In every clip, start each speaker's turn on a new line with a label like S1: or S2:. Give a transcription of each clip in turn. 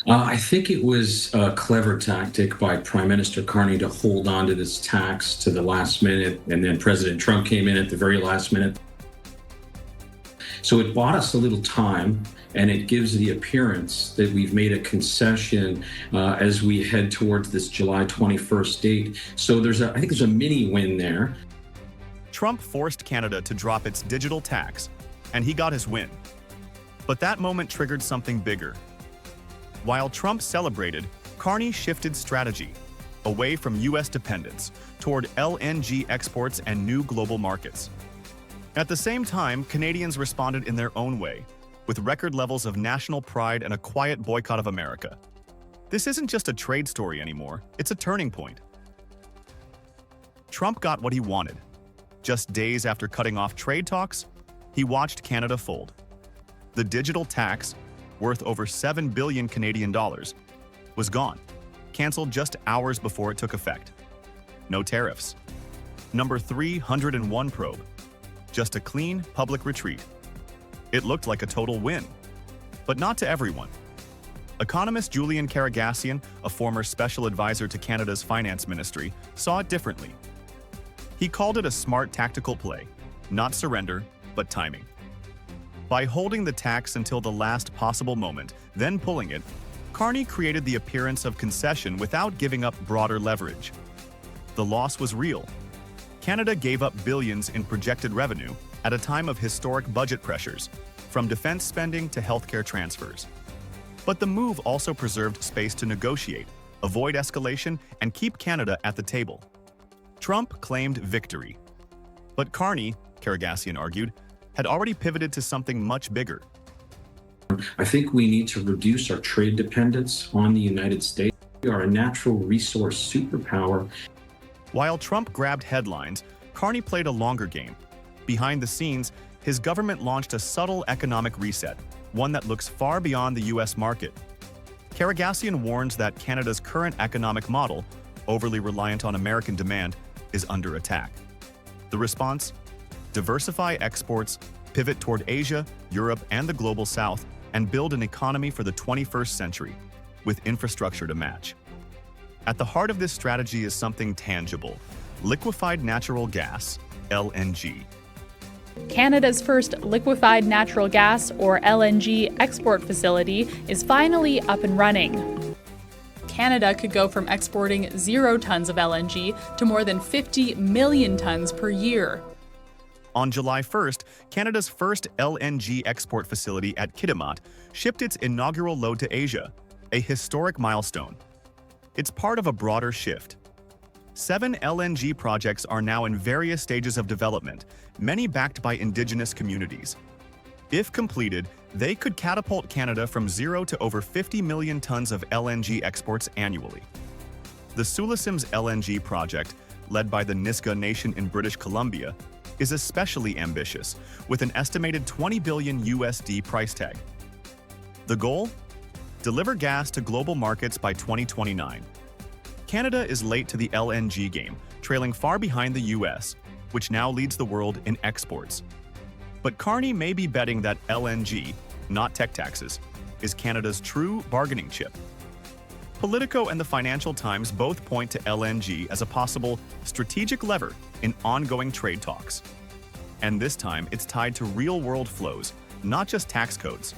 S1: I think it was a clever tactic by Prime Minister Carney to hold on to this tax to the last minute, and then President Trump came in at the very last minute. So it bought us a little time, and it gives the appearance that we've made a concession as we head towards this July 21st date. So I think there's a mini win there.
S2: Trump forced Canada to drop its digital tax, and he got his win. But that moment triggered something bigger. While Trump celebrated, Carney shifted strategy away from U.S. dependence toward LNG exports and new global markets. At the same time, Canadians responded in their own way, with record levels of national pride and a quiet boycott of America. This isn't just a trade story anymore, it's a turning point. Trump got what he wanted. Just days after cutting off trade talks, he watched Canada fold. The digital tax, worth over 7 billion Canadian dollars, was gone, canceled just hours before it took effect. No tariffs. Number 301 probe. Just a clean public retreat. It looked like a total win, but not to everyone. Economist Julian Karagassian, a former special advisor to Canada's finance ministry, saw it differently. He called it a smart tactical play, not surrender, but timing. By holding the tax until the last possible moment, then pulling it, Carney created the appearance of concession without giving up broader leverage. The loss was real. Canada gave up billions in projected revenue at a time of historic budget pressures, from defense spending to healthcare transfers. But the move also preserved space to negotiate, avoid escalation, and keep Canada at the table. Trump claimed victory. But Carney, Karagassian argued, had already pivoted to something much bigger.
S1: I think we need to reduce our trade dependence on the United States. We are a natural resource superpower.
S2: While Trump grabbed headlines, Carney played a longer game. Behind the scenes, his government launched a subtle economic reset, one that looks far beyond the U.S. market. Karagassian warns that Canada's current economic model, overly reliant on American demand, is under attack. The response? Diversify exports, pivot toward Asia, Europe, and the global South, and build an economy for the 21st century, with infrastructure to match. At the heart of this strategy is something tangible: liquefied natural gas, LNG.
S3: Canada's first liquefied natural gas, or LNG, export facility is finally up and running. Canada could go from exporting 0 tons of LNG to more than 50 million tons per year.
S2: On July 1st, Canada's first LNG export facility at Kitimat shipped its inaugural load to Asia, a historic milestone. It's part of a broader shift. 7 LNG projects are now in various stages of development, many backed by Indigenous communities. If completed, they could catapult Canada from 0 to over 50 million tons of LNG exports annually. The Sulisims LNG project, led by the Nisga'a Nation in British Columbia, is especially ambitious, with an estimated $20 billion USD price tag. The goal? Deliver gas to global markets by 2029. Canada is late to the LNG game, trailing far behind the US, which now leads the world in exports. But Carney may be betting that LNG, not tech taxes, is Canada's true bargaining chip. Politico and the Financial Times both point to LNG as a possible strategic lever in ongoing trade talks. And this time, it's tied to real-world flows, not just tax codes.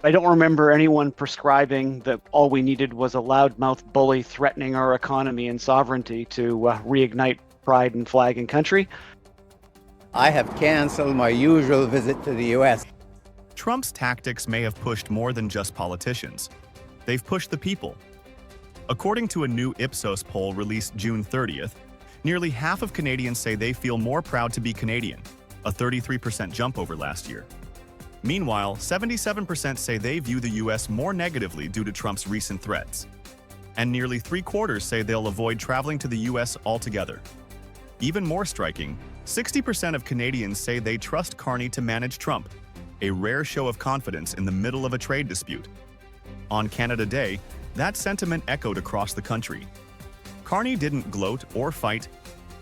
S4: I don't remember anyone prescribing that all we needed was a loudmouth bully threatening our economy and sovereignty to reignite pride in flag and country.
S5: I have canceled my usual visit to the U.S.
S2: Trump's tactics may have pushed more than just politicians. They've pushed the people. According to a new Ipsos poll released June 30th, nearly half of Canadians say they feel more proud to be Canadian, a 33% jump over last year. Meanwhile, 77% say they view the U.S. more negatively due to Trump's recent threats. And nearly 3/4 say they'll avoid traveling to the U.S. altogether. Even more striking, 60% of Canadians say they trust Carney to manage Trump, a rare show of confidence in the middle of a trade dispute. On Canada Day, that sentiment echoed across the country. Carney didn't gloat or fight.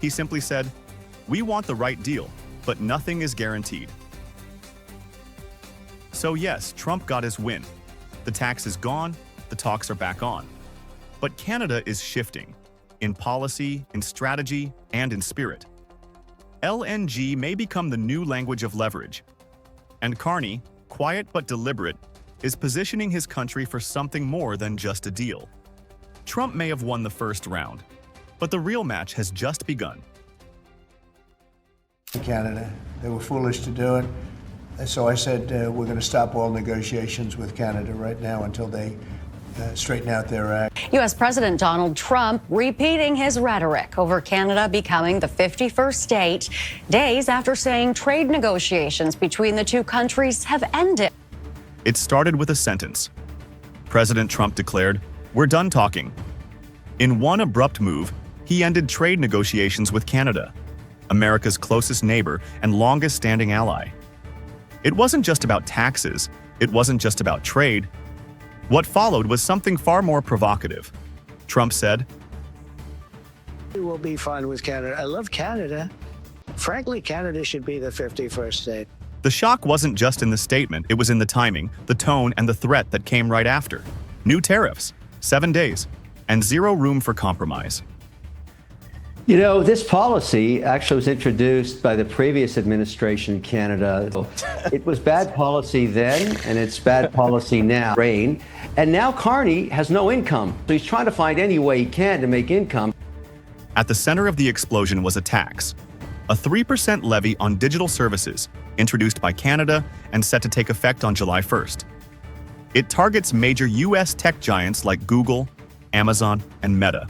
S2: He simply said, "We want the right deal, but nothing is guaranteed." So yes, Trump got his win. The tax is gone, the talks are back on. But Canada is shifting, in policy, in strategy, and in spirit. LNG may become the new language of leverage. And Carney, quiet but deliberate, is positioning his country for something more than just a deal. Trump may have won the first round, but the real match has just begun.
S6: Canada. They were foolish to do it. So I said, we're going to stop all negotiations with Canada right now until they straighten out their act.
S7: U.S. President Donald Trump repeating his rhetoric over Canada becoming the 51st state, days after saying trade negotiations between the two countries have ended.
S2: It started with a sentence. President Trump declared, "We're done talking." In one abrupt move, he ended trade negotiations with Canada, America's closest neighbor and longest-standing ally. It wasn't just about taxes, it wasn't just about trade. What followed was something far more provocative. Trump said,
S8: "We will be fine with Canada. I love Canada. Frankly, Canada should be the 51st state."
S2: The shock wasn't just in the statement, it was in the timing, the tone, and the threat that came right after. New tariffs, 7 days, and zero room for compromise.
S9: You know, this policy actually was introduced by the previous administration in Canada. It was bad policy then, and it's bad policy now. And now Carney has no income, so he's trying to find any way he can to make income.
S2: At the center of the explosion was a tax, a 3% levy on digital services, introduced by Canada and set to take effect on July 1st. It targets major U.S. tech giants like Google, Amazon, and Meta.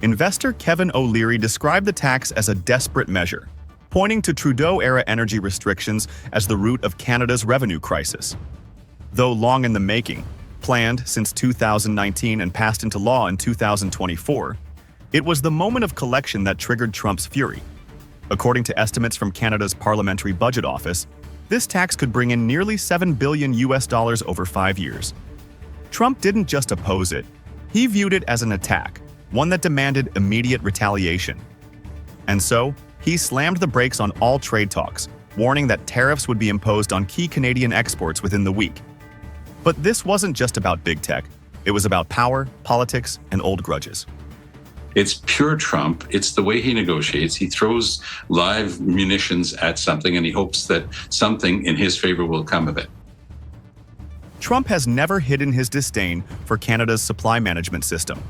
S2: Investor Kevin O'Leary described the tax as a desperate measure, pointing to Trudeau-era energy restrictions as the root of Canada's revenue crisis. Though long in the making, planned since 2019 and passed into law in 2024, it was the moment of collection that triggered Trump's fury. According to estimates from Canada's Parliamentary Budget Office, this tax could bring in nearly $7 billion over 5 years. Trump didn't just oppose it, he viewed it as an attack, one that demanded immediate retaliation. And so, he slammed the brakes on all trade talks, warning that tariffs would be imposed on key Canadian exports within the week. But this wasn't just about big tech, it was about power, politics, and old grudges.
S10: It's pure Trump. It's the way he negotiates. He throws live munitions at something and he hopes that something in his favor will come of it.
S2: Trump has never hidden his disdain for Canada's supply management system,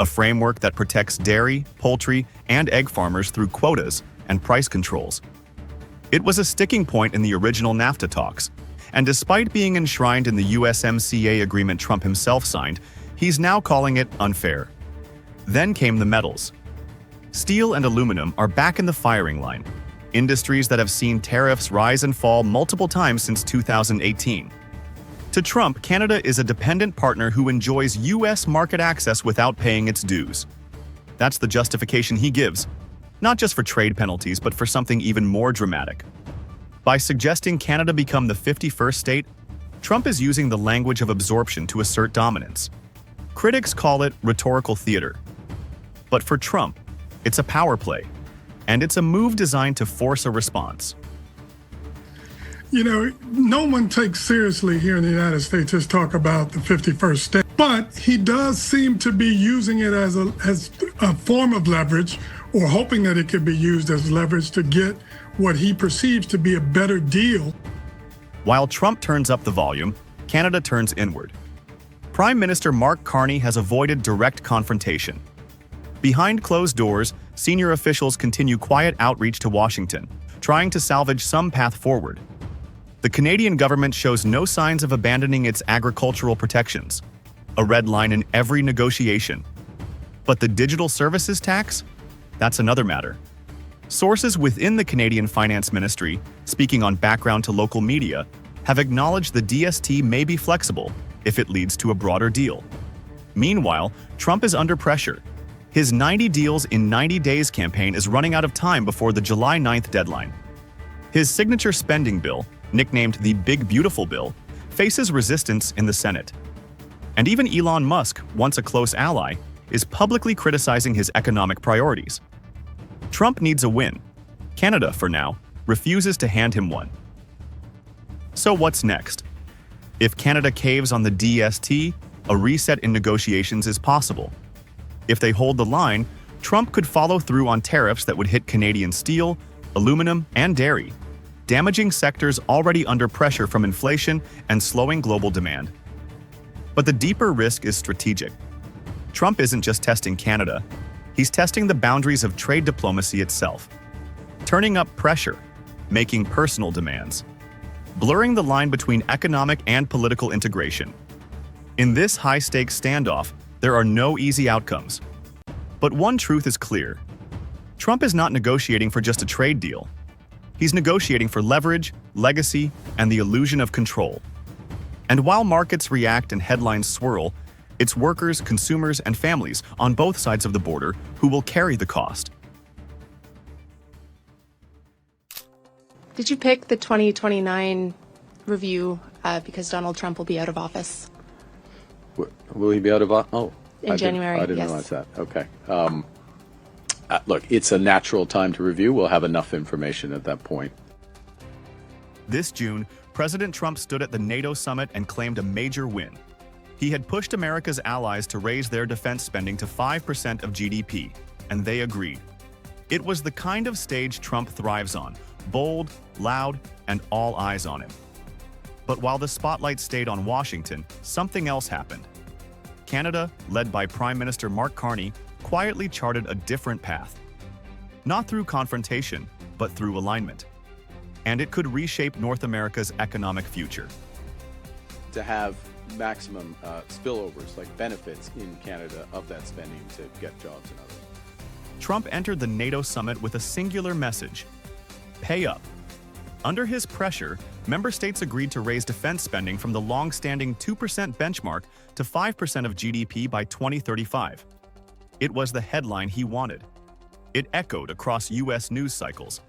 S2: a framework that protects dairy, poultry, and egg farmers through quotas and price controls. It was a sticking point in the original NAFTA talks, and despite being enshrined in the USMCA agreement Trump himself signed, he's now calling it unfair. Then came the metals. Steel and aluminum are back in the firing line, industries that have seen tariffs rise and fall multiple times since 2018. To Trump, Canada is a dependent partner who enjoys U.S. market access without paying its dues. That's the justification he gives, not just for trade penalties, but for something even more dramatic. By suggesting Canada become the 51st state, Trump is using the language of absorption to assert dominance. Critics call it rhetorical theater. But for Trump, it's a power play, and it's a move designed to force a response.
S11: You know, no one takes seriously here in the United States his talk about the 51st state, but he does seem to be using it as a form of leverage, or hoping that it could be used as leverage to get what he perceives to be a better deal.
S2: While Trump turns up the volume, Canada turns inward. Prime Minister Mark Carney has avoided direct confrontation. Behind closed doors, senior officials continue quiet outreach to Washington, trying to salvage some path forward. The Canadian government shows no signs of abandoning its agricultural protections, a red line in every negotiation. But the digital services tax? That's another matter. Sources within the Canadian Finance Ministry, speaking on background to local media, have acknowledged the DST may be flexible if it leads to a broader deal. Meanwhile, Trump is under pressure. His 90 deals in 90 days campaign is running out of time before the July 9th deadline. His signature spending bill, nicknamed the Big Beautiful Bill, faces resistance in the Senate. And even Elon Musk, once a close ally, is publicly criticizing his economic priorities. Trump needs a win. Canada, for now, refuses to hand him one. So what's next? If Canada caves on the DST, a reset in negotiations is possible. If they hold the line, Trump could follow through on tariffs that would hit Canadian steel, aluminum, and dairy, damaging sectors already under pressure from inflation and slowing global demand. But the deeper risk is strategic. Trump isn't just testing Canada, he's testing the boundaries of trade diplomacy itself, turning up pressure, making personal demands, blurring the line between economic and political integration. In this high-stakes standoff, there are no easy outcomes. But one truth is clear. Trump is not negotiating for just a trade deal. He's negotiating for leverage, legacy, and the illusion of control. And while markets react and headlines swirl, it's workers, consumers, and families on both sides of the border who will carry the cost.
S12: Did you pick the 2029 review because Donald Trump will be out of office?
S13: Will he be out of office? Oh,
S12: in January,
S13: I didn't
S12: yes.
S13: realize that. Okay. Look, it's a natural time to review. We'll have enough information at that point.
S2: This June, President Trump stood at the NATO summit and claimed a major win. He had pushed America's allies to raise their defense spending to 5% of GDP, and they agreed. It was the kind of stage Trump thrives on, bold, loud, and all eyes on him. But while the spotlight stayed on Washington, something else happened. Canada, led by Prime Minister Mark Carney, quietly charted a different path. Not through confrontation, but through alignment. And it could reshape North America's economic future.
S13: To have maximum spillovers, like benefits in Canada of that spending to get jobs and others.
S2: Trump entered the NATO summit with a singular message: pay up. Under his pressure, member states agreed to raise defense spending from the long-standing 2% benchmark to 5% of GDP by 2035. It was the headline he wanted. It echoed across U.S. news cycles.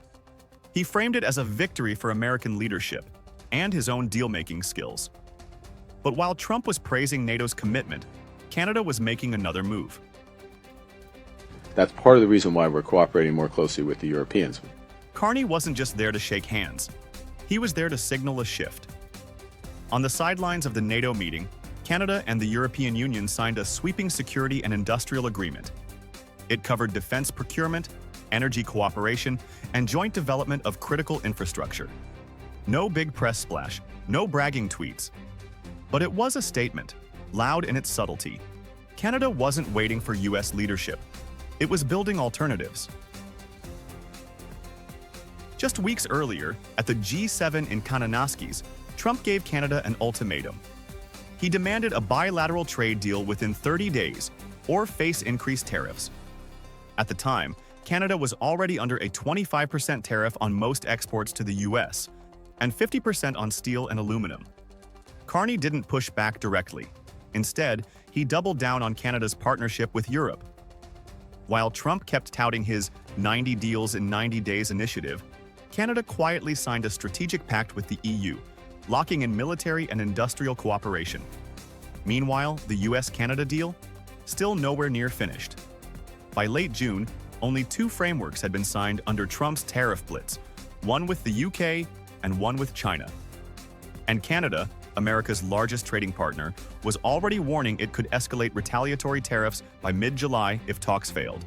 S2: He framed it as a victory for American leadership and his own deal-making skills. But while Trump was praising NATO's commitment, Canada was making another move.
S13: That's part of the reason why we're cooperating more closely with the Europeans.
S2: Carney wasn't just there to shake hands. He was there to signal a shift. On the sidelines of the NATO meeting, Canada and the European Union signed a sweeping security and industrial agreement. It covered defense procurement, energy cooperation, and joint development of critical infrastructure. No big press splash, no bragging tweets. But it was a statement, loud in its subtlety. Canada wasn't waiting for U.S. leadership. It was building alternatives. Just weeks earlier, at the G7 in Kananaskis, Trump gave Canada an ultimatum. He demanded a bilateral trade deal within 30 days or face increased tariffs. At the time, Canada was already under a 25% tariff on most exports to the U.S. and 50% on steel and aluminum. Carney didn't push back directly. Instead, he doubled down on Canada's partnership with Europe. While Trump kept touting his 90 deals in 90 days initiative, Canada quietly signed a strategic pact with the EU, locking in military and industrial cooperation. Meanwhile, the US-Canada deal? Still nowhere near finished. By late June, only 2 frameworks had been signed under Trump's tariff blitz, one with the UK and one with China. And Canada, America's largest trading partner, was already warning it could escalate retaliatory tariffs by mid-July if talks failed.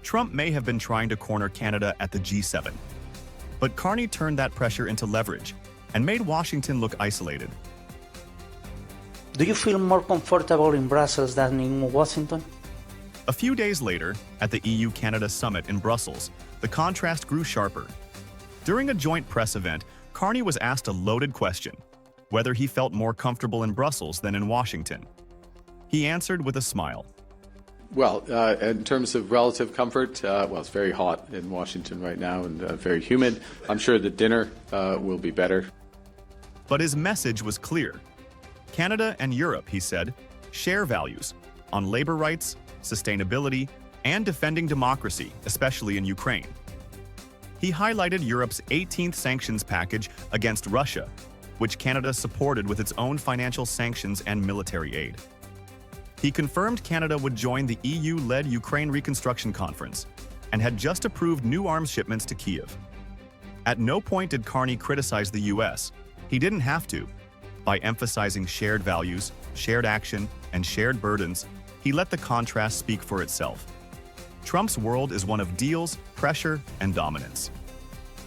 S2: Trump may have been trying to corner Canada at the G7. But Carney turned that pressure into leverage and made Washington look isolated.
S14: Do you feel more comfortable in Brussels than in Washington?
S2: A few days later, at the EU-Canada summit in Brussels, the contrast grew sharper. During a joint press event, Carney was asked a loaded question: whether he felt more comfortable in Brussels than in Washington. He answered with a smile.
S13: Well, in terms of relative comfort, well, it's very hot in Washington right now and very humid. I'm sure the dinner will be better.
S2: But his message was clear. Canada and Europe, he said, share values on labor rights, sustainability, and defending democracy, especially in Ukraine. He highlighted Europe's 18th sanctions package against Russia, which Canada supported with its own financial sanctions and military aid. He confirmed Canada would join the EU-led Ukraine Reconstruction Conference and had just approved new arms shipments to Kyiv. At no point did Carney criticize the US. He didn't have to. By emphasizing shared values, shared action, and shared burdens, he let the contrast speak for itself. Trump's world is one of deals, pressure, and dominance.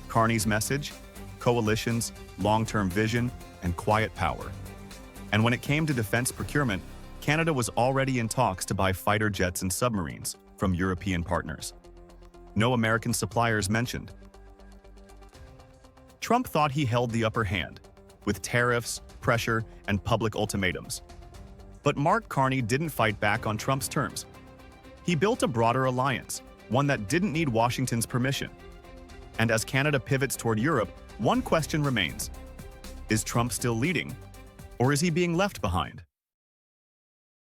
S2: Carney's message? Coalitions, long-term vision, and quiet power. And when it came to defense procurement, Canada was already in talks to buy fighter jets and submarines from European partners. No American suppliers mentioned. Trump thought he held the upper hand, with tariffs, pressure, and public ultimatums. But Mark Carney didn't fight back on Trump's terms. He built a broader alliance, one that didn't need Washington's permission. And as Canada pivots toward Europe, one question remains. Is Trump still leading, or is he being left behind?